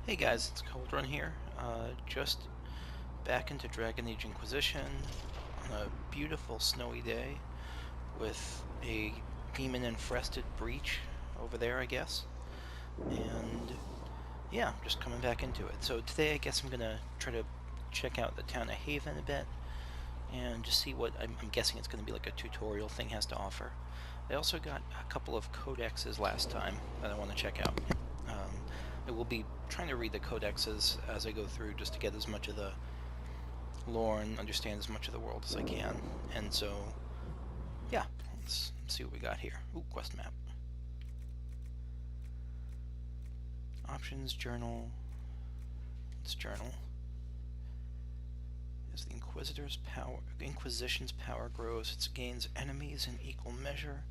Hey guys, it's Cold here. Just back into Dragon Age Inquisition on a beautiful snowy day with a demon-infested breach over there, I guess. And yeah, just coming back into it. So today I guess I'm gonna try to check out the town of Haven a bit and just see what I'm guessing it's gonna be like a tutorial thing has to offer. I also got a couple of codexes last time that I want to check out. Um, I will be trying to read the codexes as I go through just to get as much of the lore and understand as much of the world as I can. And so, yeah, let's see what we got here. Ooh, quest map. Options, journal. It's journal. As the Inquisition's power grows, it gains enemies in equal measure.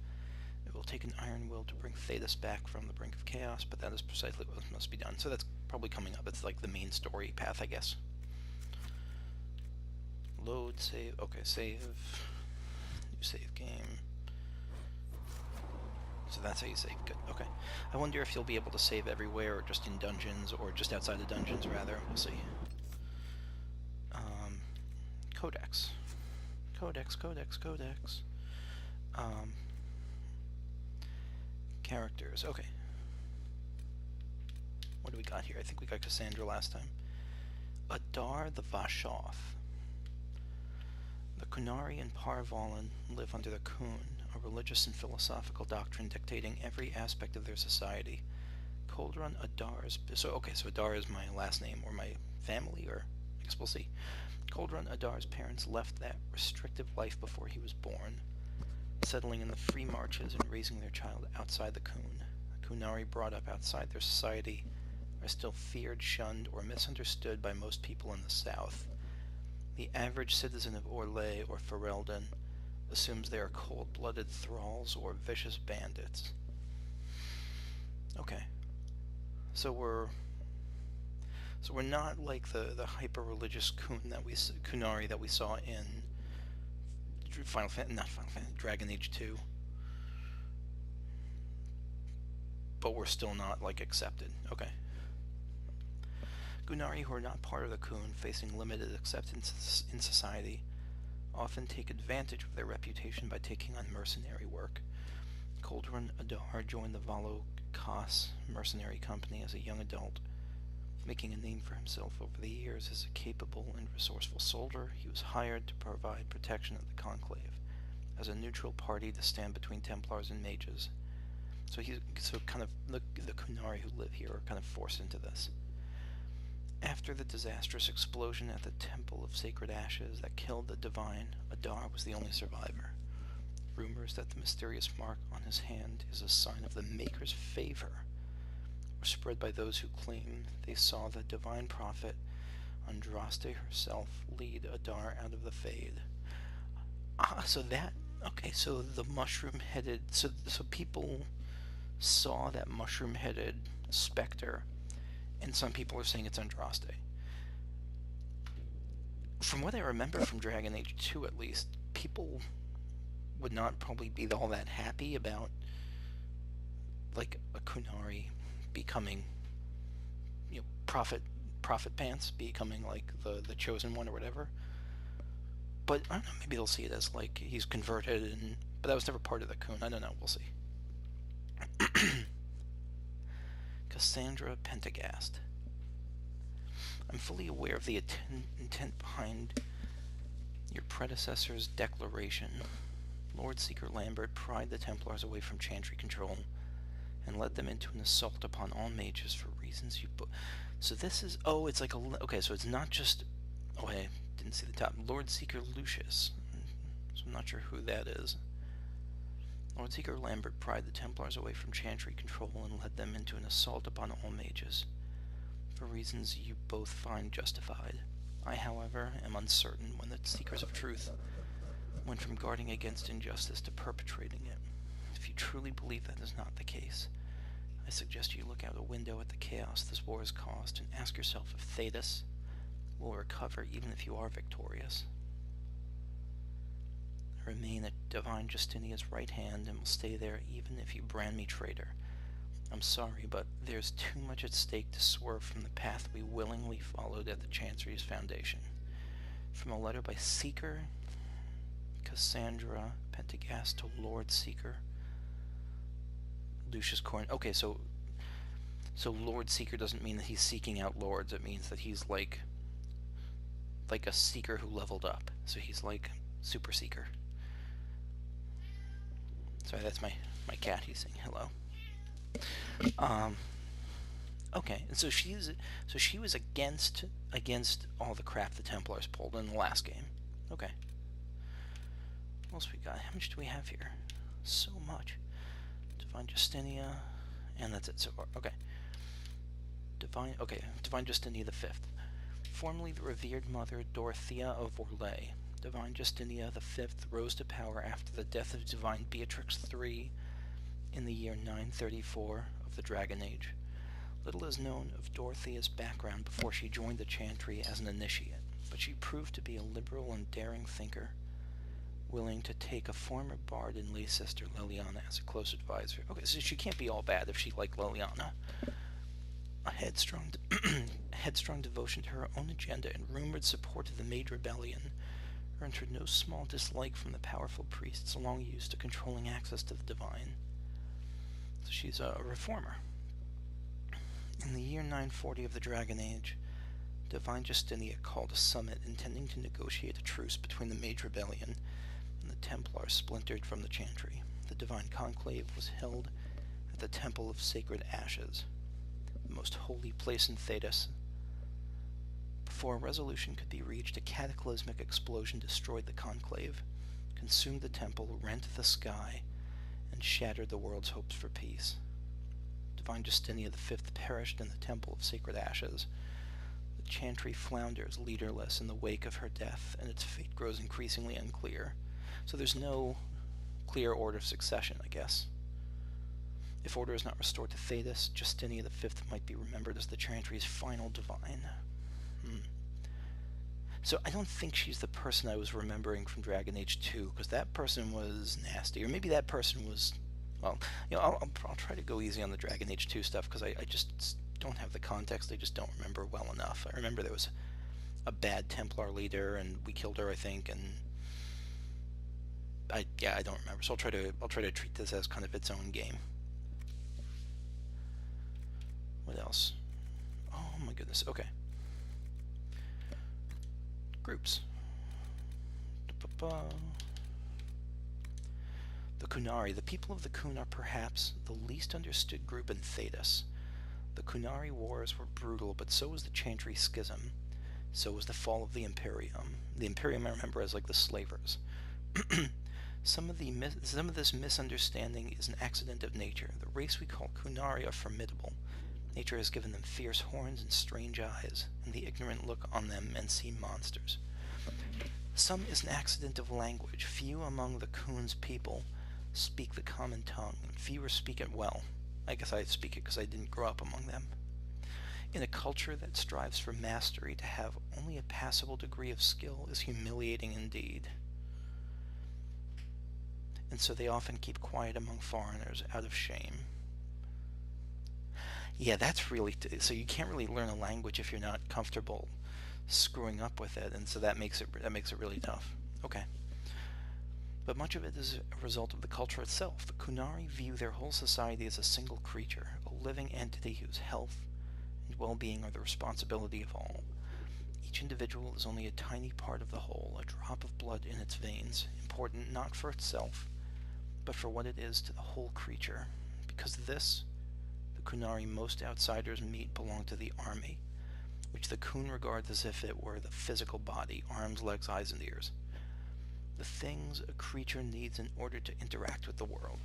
It will take an iron will to bring Thetis back from the brink of chaos, but that is precisely what must be done. So that's probably coming up. It's like the main story path, I guess. Load, save. Okay, save. New save game. So that's how you save. Good. Okay. I wonder if you'll be able to save everywhere, or just in dungeons, or just outside of dungeons, rather. We'll see. Codex. Codex. Characters. Okay. What do we got here? I think we got Cassandra last time. Adar the Vashoth. The Kunari and Parvalan live under the Kun, a religious and philosophical doctrine dictating every aspect of their society. Coldrun Adar's... So Adar is my last name, or my family, or... I guess we'll see. Coldrun Adar's parents left that restrictive life before he was born, settling in the free marches and raising their child outside the Kun. The Kunari brought up outside their society are still feared, shunned, or misunderstood by most people in the South. The average citizen of Orlais or Ferelden assumes they are cold-blooded thralls or vicious bandits. Okay. So we're not like the hyper-religious Kunari that we saw in Dragon Age 2. But we're still not like accepted. Okay. Kunari who are not part of the Kun, facing limited acceptance in society, often take advantage of their reputation by taking on mercenary work. Coldrun Adar joined the Valo Kas mercenary company as a young adult. Making a name for himself over the years as a capable and resourceful soldier, he was hired to provide protection at the Conclave, as a neutral party to stand between Templars and mages. So kind of the Kunari who live here are kind of forced into this. After the disastrous explosion at the Temple of Sacred Ashes that killed the Divine, Adar was the only survivor. Rumors that the mysterious mark on his hand is a sign of the Maker's favor were spread by those who claim they saw the Divine Prophet, Andraste herself, lead Adar out of the Fade. So the mushroom-headed... So people saw that mushroom-headed specter, and some people are saying it's Andraste. From what I remember from Dragon Age 2, at least, people would not probably be all that happy about, like, a Kunari becoming, Prophet Pants becoming, like, the chosen one or whatever. But, I don't know, maybe they'll see it as, like, he's converted, but that was never part of the Kun. I don't know, we'll see. Cassandra Pentagast. I'm fully aware of the intent behind your predecessor's declaration. Lord Seeker Lambert pried the Templars away from Chantry control and led them into an assault upon all mages for reasons you... So this is... Oh, it's like a... Okay, so it's not just... Oh, I didn't see the top. Lord Seeker Lucius. So I'm not sure who that is. Lord Seeker Lambert pried the Templars away from Chantry control and led them into an assault upon all mages, for reasons you both find justified. I, however, am uncertain when the Seekers of Truth went from guarding against injustice to perpetrating it. If you truly believe that is not the case, I suggest you look out a window at the chaos this war has caused and ask yourself if Thetis will recover even if you are victorious. I remain at Divine Justinia's right hand and will stay there even if you brand me traitor. I'm sorry, but there's too much at stake to swerve from the path we willingly followed at the Chancery's foundation. From a letter by Seeker, Cassandra Pentagast to Lord Seeker, Lucius Corn. Okay, so Lord Seeker doesn't mean that he's seeking out lords. It means that he's like a seeker who leveled up. So he's like Super Seeker. Sorry, that's my cat. He's saying hello. Okay, and so she was against all the crap the Templars pulled in the last game. Okay. What else we got? How much do we have here? So much. Divine Justinia, and that's it so far. Okay. Divine Justinia V. Formerly the revered mother Dorothea of Orlais, Divine Justinia V rose to power after the death of Divine Beatrix III in the year 934 of the Dragon Age. Little is known of Dorothea's background before she joined the Chantry as an initiate, but she proved to be a liberal and daring thinker, willing to take a former bard and lay sister Liliana as a close advisor. Okay, so she can't be all bad if she liked Liliana. A headstrong devotion to her own agenda and rumored support of the Made Rebellion earned her no small dislike from the powerful priests long used to controlling access to the divine. So she's a reformer. In the year 940 of the Dragon Age, Divine Justinia called a summit intending to negotiate a truce between the Mage Rebellion and the Templars splintered from the Chantry. The Divine Conclave was held at the Temple of Sacred Ashes, the most holy place in Thedas. Before a resolution could be reached, a cataclysmic explosion destroyed the Conclave, consumed the temple, rent the sky, and shattered the world's hopes for peace. Divine Justinia V perished in the Temple of Sacred Ashes. The Chantry flounders leaderless in the wake of her death, and its fate grows increasingly unclear. So there's no clear order of succession, I guess. If order is not restored to Thedas, Justinia V might be remembered as the Chantry's final divine. So I don't think she's the person I was remembering from Dragon Age 2, because that person was nasty. Or maybe that person was... Well, I'll try to go easy on the Dragon Age 2 stuff, because I just don't have the context. I just don't remember well enough. I remember there was a bad Templar leader, and we killed her, I think, and... I don't remember. So I'll try to treat this as kind of its own game. What else? Oh my goodness, okay. Groups. The Kunari. The people of the Kun are perhaps the least understood group in Thedas. The Kunari wars were brutal, but so was the Chantry Schism. So was the fall of the Imperium. The Imperium I remember as like the slavers. Some of this misunderstanding is an accident of nature. The race we call Kunari are formidable. Nature has given them fierce horns and strange eyes, and the ignorant look on them and see monsters. Some is an accident of language. Few among the Kun's people speak the common tongue, and fewer speak it well. I guess I speak it because I didn't grow up among them. In a culture that strives for mastery, to have only a passable degree of skill is humiliating indeed. And so they often keep quiet among foreigners out of shame. Yeah, that's really... So you can't really learn a language if you're not comfortable screwing up with it, and so that makes it really tough. Okay. But much of it is a result of the culture itself. The Kunari view their whole society as a single creature, a living entity whose health and well-being are the responsibility of all. Each individual is only a tiny part of the whole, a drop of blood in its veins, important not for itself, but for what it is to the whole creature. Because this, the Kunari most outsiders meet belong to the army, which the Kun regards as if it were the physical body, arms, legs, eyes, and ears. The things a creature needs in order to interact with the world.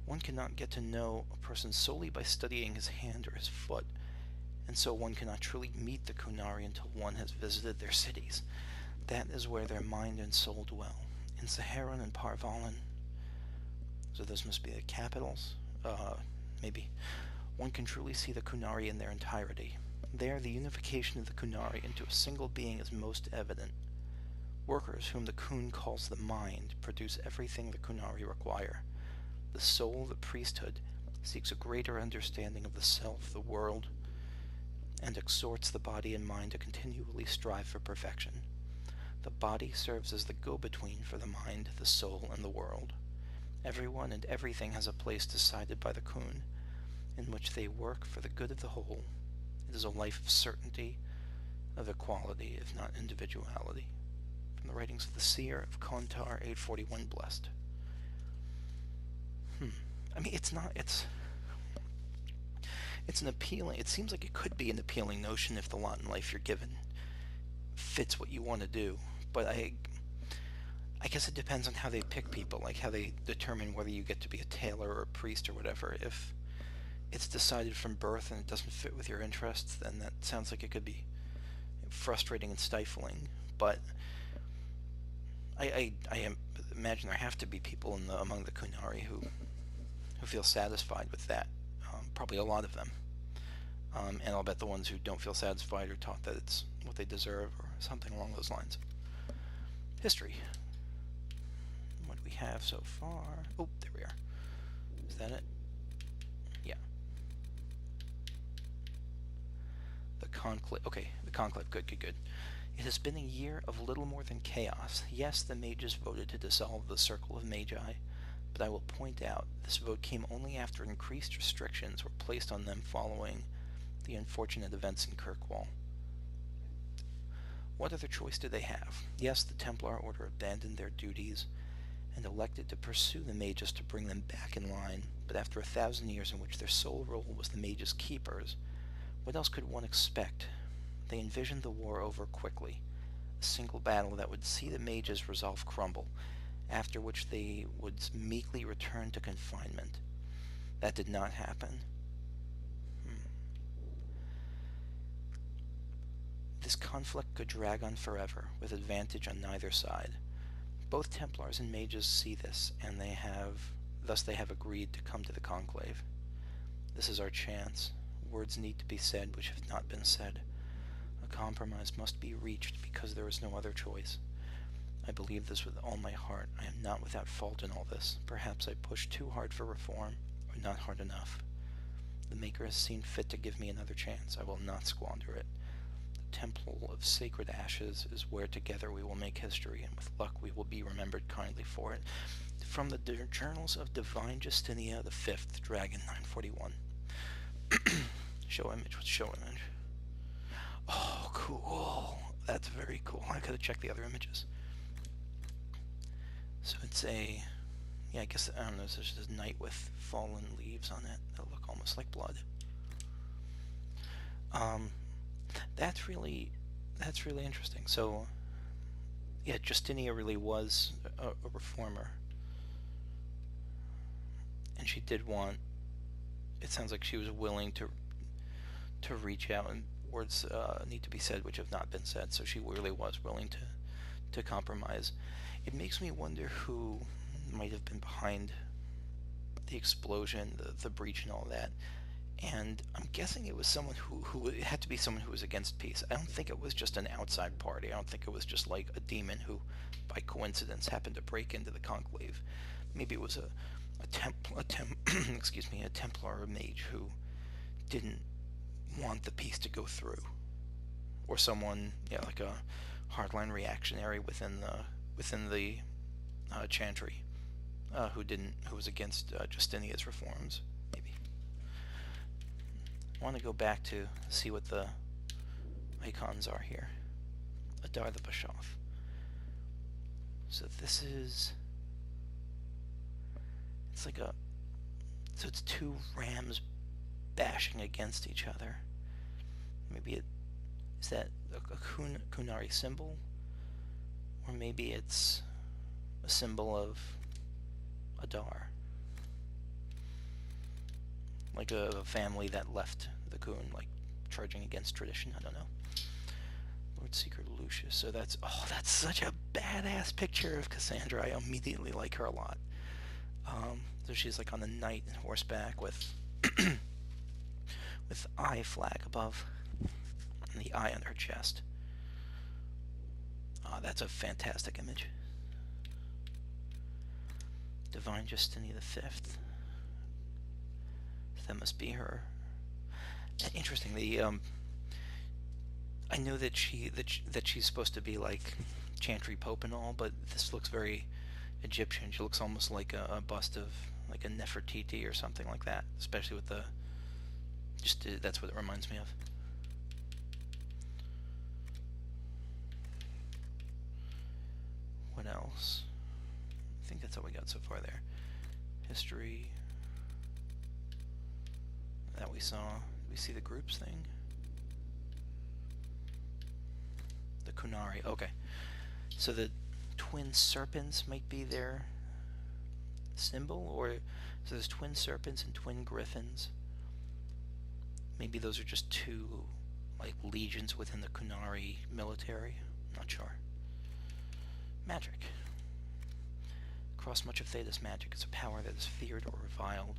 One cannot get to know a person solely by studying his hand or his foot, and so one cannot truly meet the Kunari until one has visited their cities. That is where their mind and soul dwell, in Saharan and Parvalan. So those must be the capitals. Maybe. One can truly see the Kunari in their entirety. There, the unification of the Kunari into a single being is most evident. Workers, whom the Kun calls the mind, produce everything the Kunari require. The soul, the priesthood, seeks a greater understanding of the self, the world, and exhorts the body and mind to continually strive for perfection. The body serves as the go-between for the mind, the soul, and the world. Everyone and everything has a place decided by the Kun, in which they work for the good of the whole. It is a life of certainty, of equality, if not individuality. From the writings of the Seer of Kontar, 841 Blessed. I mean, it's an appealing, it seems like it could be an appealing notion if the lot in life you're given fits what you want to do, but I guess it depends on how they pick people, like how they determine whether you get to be a tailor or a priest or whatever. If it's decided from birth and it doesn't fit with your interests, then that sounds like it could be frustrating and stifling. But I imagine there have to be people among the Kunari who feel satisfied with that. Probably a lot of them. And I'll bet the ones who don't feel satisfied are taught that it's what they deserve or something along those lines. History. What do we have so far? Oh, there we are. Is that it? Yeah. The conclave. Okay, the conclave. Good. It has been a year of little more than chaos. Yes, the mages voted to dissolve the Circle of Magi, but I will point out this vote came only after increased restrictions were placed on them following the unfortunate events in Kirkwall. What other choice did they have? Yes, the Templar Order abandoned their duties and elected to pursue the mages to bring them back in line, but after 1,000 years in which their sole role was the mages' keepers, what else could one expect? They envisioned the war over quickly, a single battle that would see the mages' resolve crumble, after which they would meekly return to confinement. That did not happen. This conflict could drag on forever, with advantage on neither side. Both Templars and mages see this, and thus they have agreed to come to the conclave. This is our chance. Words need to be said which have not been said. A compromise must be reached because there is no other choice. I believe this with all my heart. I am not without fault in all this. Perhaps I pushed too hard for reform, or not hard enough. The Maker has seen fit to give me another chance. I will not squander it. The Temple of Sacred Ashes is where together we will make history, and with luck we will be remembered kindly for it. From the Journals of Divine Justinia the 5th, Dragon 941. Show image. What's show image? Oh, cool. That's very cool. I could have checked the other images. So it's I guess, I don't know, it's just a knight with fallen leaves on it that look almost like blood. That's really interesting. So, yeah, Justinia really was a reformer. And she did want, it sounds like she was willing to reach out, and words need to be said which have not been said, so she really was willing to compromise. It makes me wonder who might have been behind the explosion, the breach and all that. And I'm guessing it was someone who it had to be someone who was against peace. I don't think it was just an outside party. I don't think it was just like a demon who, by coincidence, happened to break into the conclave. Maybe it was a Templar or a mage who didn't want the peace to go through, or someone, like a hardline reactionary within the chantry, who was against Justinia's reforms. Maybe. I want to go back to see what the icons are here. Adar the Bashath. So this is, so it's two rams bashing against each other. Maybe is that a Kunari symbol? Or maybe it's a symbol of Adar. Like a family that left the Kun, like charging against tradition, I don't know. Lord Seeker Lucius, so that's such a badass picture of Cassandra. I immediately like her a lot. So she's like on a knight and horseback with with eye flag above, and the eye on her chest. That's a fantastic image. Divine Justinian V. That must be her. Interesting. I know that she's supposed to be like Chantry Pope and all, but this looks very Egyptian. She looks almost like a bust of like a Nefertiti or something like that, especially with the that's what it reminds me of. What else? I think that's all we got so far there. History. That we saw. We see the groups thing. The Kunari. Okay. So the twin serpents might be their symbol, or so there's twin serpents and twin griffins. Maybe those are just two like legions within the Kunari military. Not sure. Magic. Across much of Theda's magic is a power that is feared or reviled,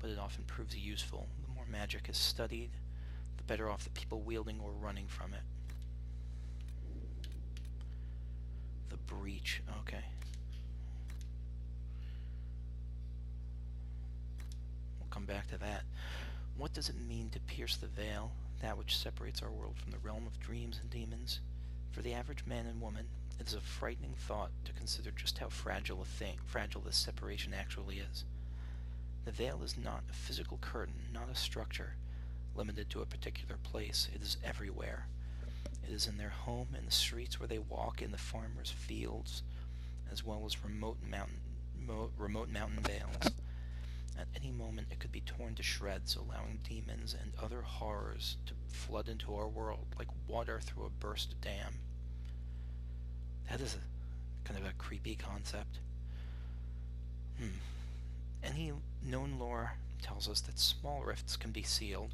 but it often proves useful. The more magic is studied, the better off the people wielding or running from it. The breach, okay. We'll come back to that. What does it mean to pierce the veil, that which separates our world from the realm of dreams and demons? For the average man and woman, it is a frightening thought to consider just how fragile this separation actually is. The veil is not a physical curtain, not a structure limited to a particular place. It is everywhere. It is in their home, in the streets where they walk, in the farmers' fields, as well as remote mountain vales. At any moment it could be torn to shreds, allowing demons and other horrors to flood into our world like water through a burst dam. That is a kind of a creepy concept. Any known lore tells us that small rifts can be sealed,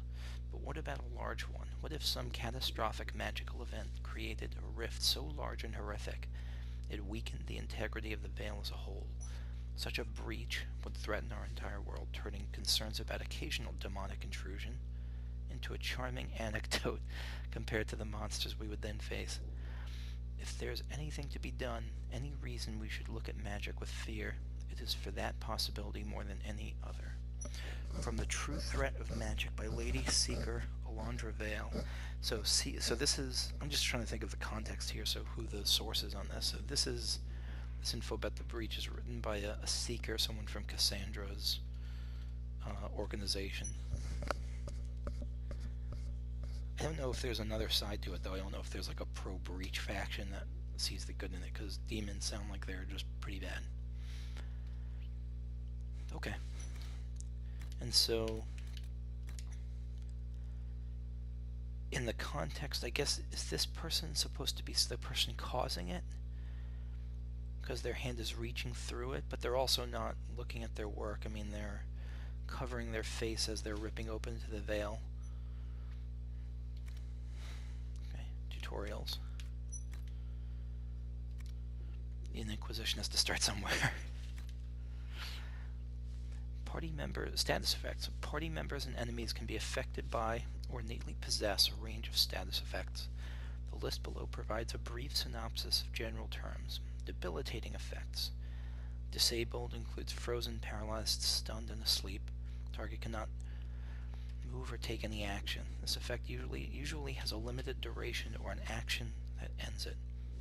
but what about a large one? What if some catastrophic magical event created a rift so large and horrific it weakened the integrity of the veil as a whole? Such a breach would threaten our entire world, turning concerns about occasional demonic intrusion into a charming anecdote compared to the monsters we would then face. If there's anything to be done, any reason we should look at magic with fear, it is for that possibility more than any other. From The True Threat of Magic by Lady Seeker Alondra Vale. So this is, I'm just trying to think of the context here, so who the source is on this. So this info about the breach is written by a seeker, someone from Cassandra's organization. I don't know if there's another side to it, though. I don't know if there's like a pro-breach faction that sees the good in it, because demons sound like they're just pretty bad. Okay. And so, in the context, I guess, is this person supposed to be the person causing it? Because their hand is reaching through it, but they're also not looking at their work. I mean, they're covering their face as they're ripping open to the veil. Okay, tutorials. The Inquisition has to start somewhere. Party members, status effects. Party members and enemies can be affected by or innately possess a range of status effects. The list below provides a brief synopsis of general terms. Debilitating effects. Disabled includes frozen, paralyzed, stunned, and asleep. Target cannot move or take any action. This effect usually has a limited duration or an action that ends it.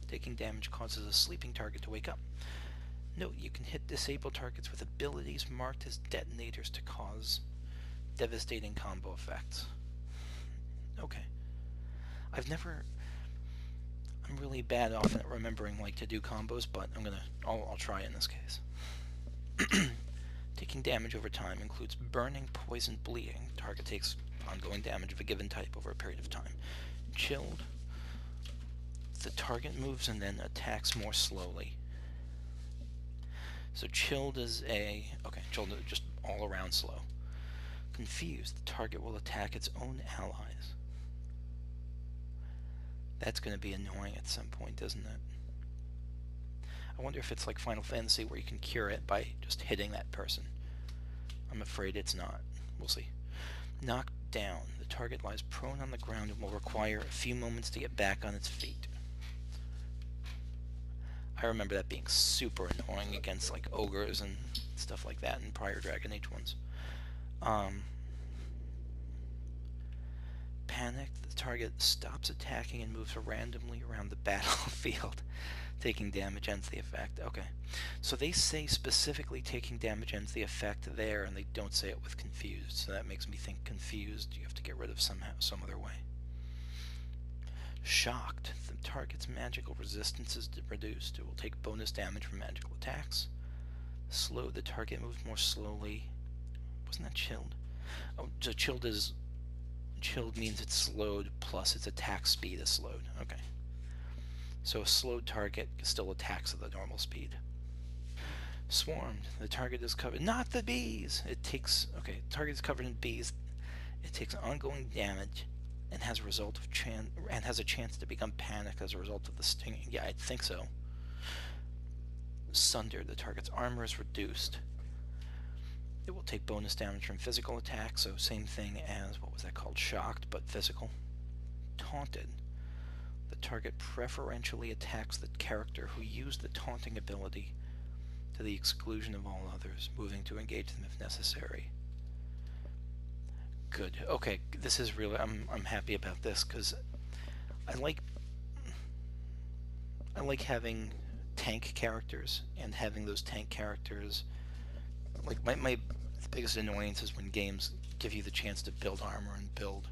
Taking damage causes a sleeping target to wake up. Note, you can hit disabled targets with abilities marked as detonators to cause devastating combo effects. Okay. I'm really bad often at remembering like to do combos, but I'll try in this case. Taking damage over time includes burning, poison, bleeding. Target takes ongoing damage of a given type over a period of time. Chilled. The target moves and then attacks more slowly. So chilled is chilled is just all around slow. Confused. The target will attack its own allies. That's going to be annoying at some point, isn't it? I wonder if it's like Final Fantasy where you can cure it by just hitting that person. I'm afraid it's not. We'll see. Knocked down. The target lies prone on the ground and will require a few moments to get back on its feet. I remember that being super annoying against like ogres and stuff like that in prior Dragon Age ones. Panic, the target stops attacking and moves randomly around the battlefield, taking damage ends the effect. Okay, so they say specifically taking damage ends the effect there, and they don't say it with confused, so that makes me think confused you have to get rid of somehow, some other way. Shocked, the target's magical resistance is reduced. It will take bonus damage from magical attacks. Slow, the target moves more slowly. Wasn't that chilled? Oh, so chilled means it's slowed plus its attack speed is slowed. Okay. So a slowed target still attacks at the normal speed. Swarmed, the target is covered. Not the bees! Target is covered in bees. It takes ongoing damage and has a chance to become panicked as a result of the stinging. Yeah, I think so. Sundered, the target's armor is reduced. It will take bonus damage from physical attacks, so same thing as, what was that called? Shocked, but physical. Taunted, the target preferentially attacks the character who used the taunting ability to the exclusion of all others, moving to engage them if necessary. Good. Okay, this is really, I'm happy about this, because I like having tank characters, and having those tank characters, like, my biggest annoyance is when games give you the chance to build armor and build,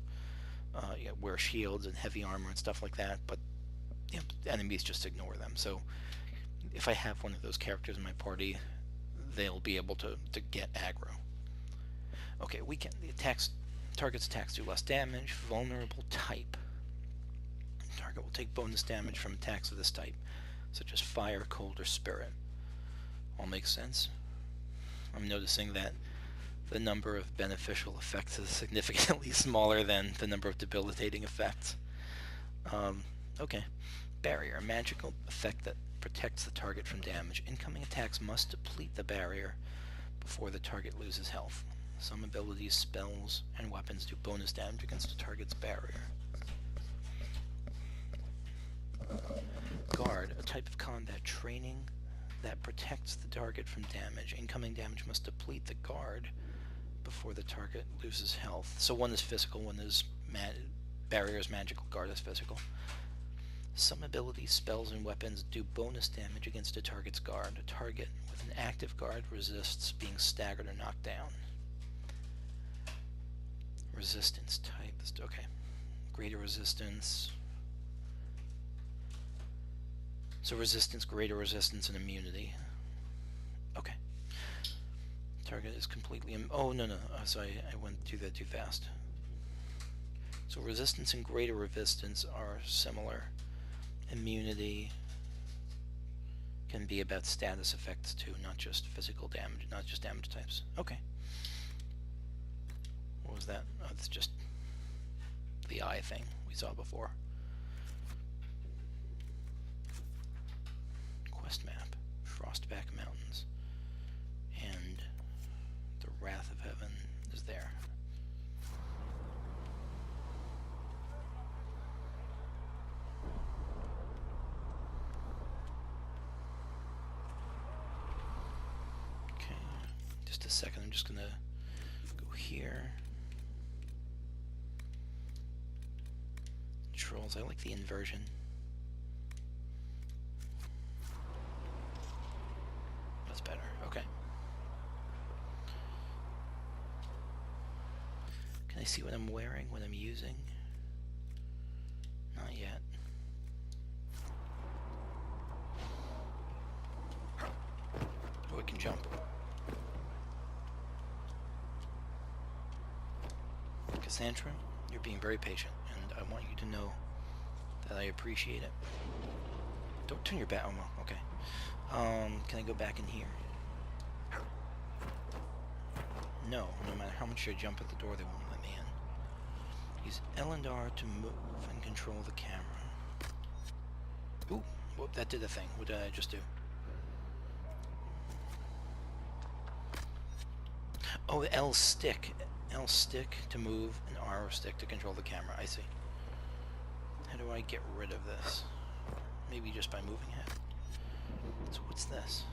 wear shields and heavy armor and stuff like that, but enemies just ignore them. So if I have one of those characters in my party, they'll be able to get aggro. Okay, target's attacks do less damage. Vulnerable type. Target will take bonus damage from attacks of this type, such as fire, cold, or spirit. All makes sense. I'm noticing that the number of beneficial effects is significantly smaller than the number of debilitating effects. Okay. Barrier, a magical effect that protects the target from damage. Incoming attacks must deplete the barrier before the target loses health. Some abilities, spells, and weapons do bonus damage against a target's barrier. Guard, a type of combat training that protects the target from damage. Incoming damage must deplete the guard before the target loses health. So one is physical, one is barrier is magical, guard is physical. Some abilities, spells, and weapons do bonus damage against a target's guard. A target with an active guard resists being staggered or knocked down. Resistance type, okay. Greater resistance. So resistance, greater resistance, and immunity. Okay. Target is completely... oh, no. So I went through that too fast. So resistance and greater resistance are similar. Immunity can be about status effects too, not just physical damage, not just damage types. Okay. What was that? Oh, it's just the eye thing we saw before. Quest map. Frostback Mountains. And the Wrath of Heaven is there. Okay, just a second, I'm just gonna go here. Trolls, I like the inversion. That's better, okay. Can I see what I'm wearing, what I'm using? Not yet. Oh, it can jump. Cassandra, you're being very patient, and I want you to know that I appreciate it. Don't turn your back. Oh, no. Okay. Can I go back in here? No. No matter how much I jump at the door, they won't let me in. Use L&R to move and control the camera. Ooh, whoop, that did a thing. What did I just do? Oh, L stick. L stick to move, and R stick to control the camera. I see. How do I get rid of this? Maybe just by moving it. So what's this?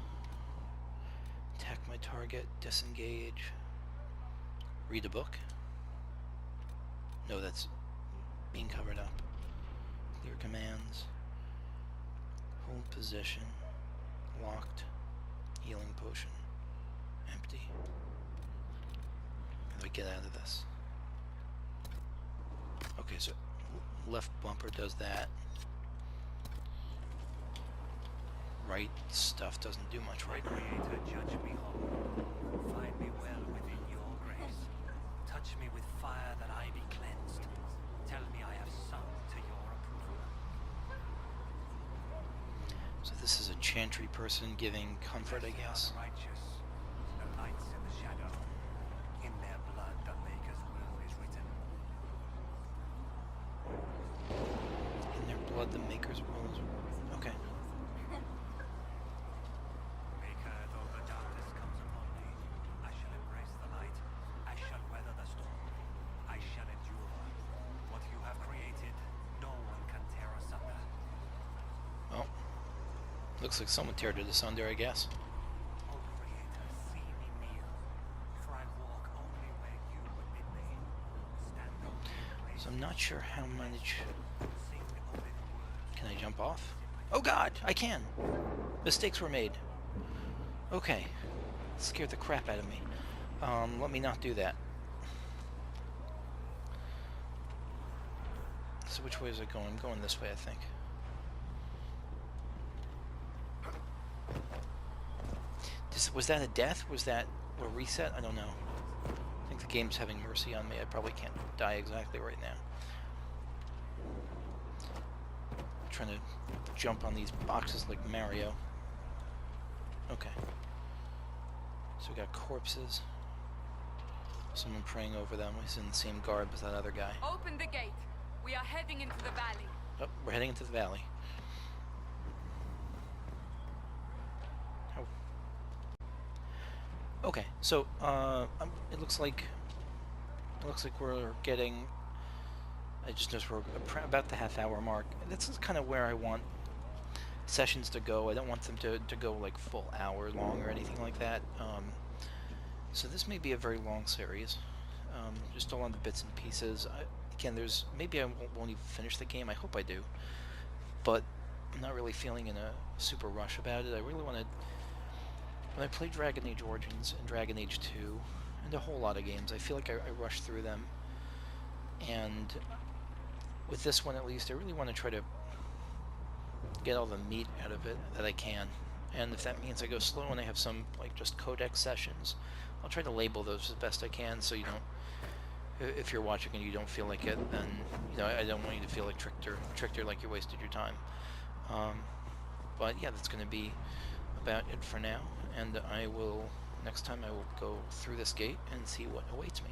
Attack my target, disengage, read a book. No, that's being covered up. Clear commands, hold position, locked, healing potion, empty. How do I get out of this? Okay, so left bumper does that. Right stuff doesn't do much right. Creator, judge me whole. Find me well within your grace. Touch me with fire that I be cleansed. Tell me I have sung to your approval. So this is a chantry person giving comfort, I guess. Righteous, the lights in the shadow. In their blood the Maker's will is written. In their blood, the Maker's will is... Okay. Maker, though the darkness comes upon me, I shall embrace the light. I shall weather the storm. I shall endure. What you have created, no one can tear asunder. Well, looks like someone teared it asunder, I guess. O Creator, see me kneel, for I walk only where you would bid me. Stand only in place, So I'm not sure how much... sing only the words. Can I jump off? Oh god, I can! Mistakes were made. Okay. Scared the crap out of me. Let me not do that. So which way is it going? I'm going this way, I think. Was that a death? Was that a reset? I don't know. I think the game's having mercy on me. I probably can't die exactly right now. I'm trying to jump on these boxes like Mario. Okay. So we got corpses. Someone praying over them. He's in the same garb as that other guy. Open the gate. We are heading into the valley. Oh, we're heading into the valley. Oh. Okay, so it looks like we're getting. I just noticed we're about the half-hour mark. This is kind of where I want sessions to go. I don't want them to go like full hour long or anything like that. So this may be a very long series. Just all on the bits and pieces. Again, maybe I won't even finish the game. I hope I do, but I'm not really feeling in a super rush about it. I really want to. When I play Dragon Age Origins and Dragon Age 2 and a whole lot of games, I feel like I rush through them. And with this one, at least, I really want to try to get all the meat out of it that I can. And if that means I go slow and I have some like just Codex sessions, I'll try to label those as best I can, so you don't. If you're watching and you don't feel like it, then I don't want you to feel like tricked or like you wasted your time. But yeah, that's going to be about it for now, and next time I will go through this gate and see what awaits me.